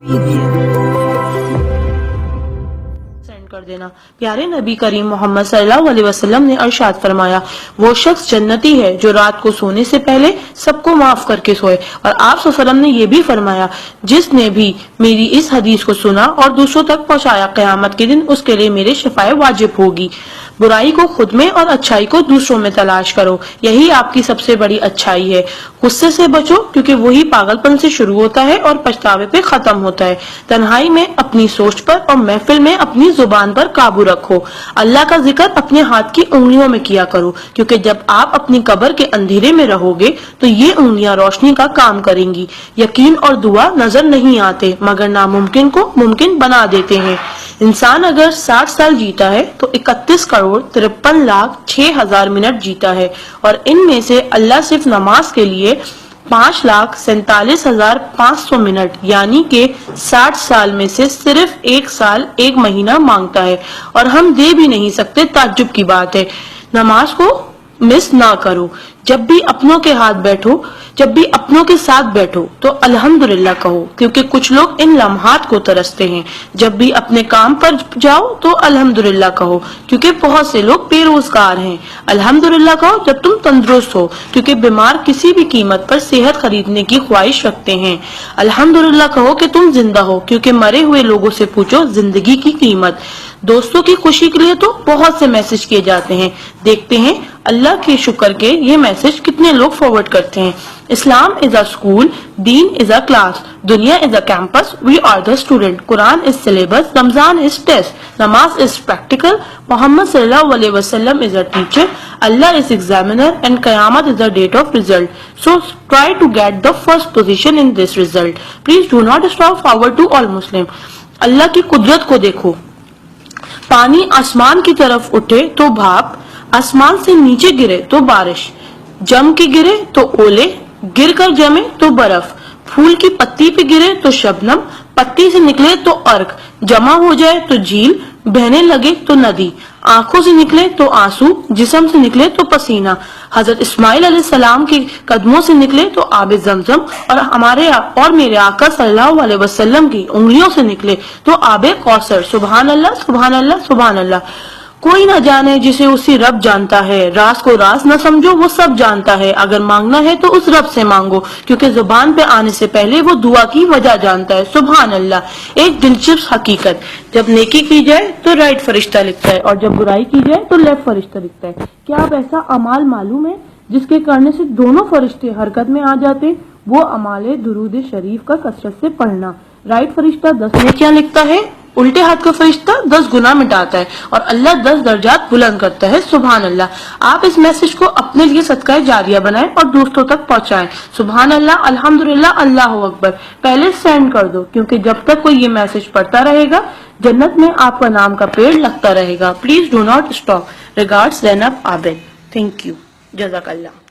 Send कर देना। प्यारे नबी करीम मोहम्मद सल्लल्लाहु अलैहि वसल्लम ने इरशाद फरमाया, वो शख्स जन्नती है जो रात को सोने से पहले सबको माफ करके सोए। और आप सल्लल्लाहु अलैहि वसल्लम ने ये भी फरमाया, जिसने भी मेरी इस हदीस को सुना और दूसरों तक पहुंचाया, क़यामत के दिन उसके लिए मेरे शफाए वाजिब होगी। बुराई को खुद में और अच्छाई को दूसरों में तलाश करो, यही आपकी सबसे बड़ी अच्छाई है। गुस्से से बचो, क्योंकि वही पागलपन से शुरू होता है और पछतावे पे खत्म होता है। तन्हाई में अपनी सोच पर और महफिल में अपनी जुबान पर काबू रखो। अल्लाह का जिक्र अपने हाथ की उंगलियों में किया करो, क्योंकि जब आप अपनी कब्र के अंधेरे में रहोगे तो ये उंगलियां रोशनी का काम करेंगी। यकीन और दुआ नजर नहीं आते, मगर नामुमकिन को मुमकिन बना देते हैं। इंसान अगर 60 साल जीता है तो 31,53,06,000 मिनट जीता है, और इनमें से अल्लाह सिर्फ नमाज के लिए 5,47,500 मिनट यानी कि 60 साल में से सिर्फ 1 साल 1 महीना मांगता है, और हम दे भी नहीं सकते। ताज्जुब की बात है। नमाज को मिस ना करो। जब भी अपनों के हाथ बैठो, जब भी अपनों के साथ बैठो तो अल्हम्दुलिल्लाह कहो, क्योंकि कुछ लोग इन लम्हात को तरसते हैं। जब भी अपने काम पर जाओ तो अल्हम्दुलिल्लाह कहो, क्योंकि बहुत से लोग बेरोजगार हैं। अल्हम्दुलिल्लाह कहो जब तुम तंदुरुस्त हो, क्योंकि बीमार किसी भी कीमत पर सेहत खरीदने की ख्वाहिश रखते हैं। अल्हम्दुलिल्लाह कहो कि तुम जिंदा हो, क्योंकि मरे हुए लोगों से पूछो जिंदगी की कीमत। दोस्तों की खुशी के लिए तो बहुत से मैसेज किए जाते हैं, देखते हैं अल्लाह के शुक्र के ये मैसेज कितने लोग फॉरवर्ड करते हैं। इस्लाम इज अ स्कूल, दीन इज अ क्लास, दुनिया is a campus, we are the student, Quran is syllabus, Ramzan is test, namaz is practical, Mohammed सल्लल्लाहु अलैहि वसल्लम is a teacher, Allah is examiner and qayamat is the date of result. So try to get the first position in this result. Please do not stop forward to all Muslim. अल्लाह की कुदरत को देखो। पानी आसमान की तरफ उठे तो भाप, आसमान से नीचे गिरे तो बारिश, जम के गिरे तो ओले, गिर कर जमे तो बर्फ, फूल की पत्ती पे गिरे तो शबनम, पत्ती से निकले तो अर्क, जमा हो जाए तो झील, बहने लगे तो नदी, आंखों से निकले तो आंसू, जिस्म से निकले तो पसीना, हजरत इस्माइल अलैहिस्सलाम के कदमों से निकले तो आबे जमजम, और हमारे और मेरे आका सल्लल्लाहु अलैहि वसल्लम की उंगलियों से निकले तो आबे कौसर। सुभान अल्लाह, सुभान अल्लाह, सुभान अल्लाह। कोई न जाने जिसे उसी रब जानता है। राज को राज न समझो, वो सब जानता है। अगर मांगना है तो उस रब से मांगो, क्योंकि जुबान पे आने से पहले वो दुआ की वजह जानता है। सुभान अल्लाह। एक दिलचस्प हकीकत, जब नेकी की जाए तो राइट फरिश्ता लिखता है, और जब बुराई की जाए तो लेफ्ट फरिश्ता लिखता है। क्या आप ऐसा अमाल मालूम है जिसके करने से दोनों फरिश्ते हरकत में आ जाते? वो अमाले दुरूद शरीफ का कसरत से पढ़ना। राइट फरिश्ता 10 नेकियां लिखता है, उल्टे हाथ का फरिश्ता 10 गुनाह मिटाता है, और अल्लाह 10 दर्जात बुलंद करता है। सुभान अल्लाह। आप इस मैसेज को अपने लिए सदका जारिया बनाएं और दोस्तों तक पहुंचाएं। सुभान अल्लाह, अल्हम्दुलिल्लाह, अल्लाहु अकबर। पहले सेंड कर दो, क्योंकि जब तक कोई ये मैसेज पढ़ता रहेगा जन्नत में आपका नाम का पेड़ लगता रहेगा। Please do not stop. Regards, Zainab Abid. Thank you. जज़ाकल्लाह।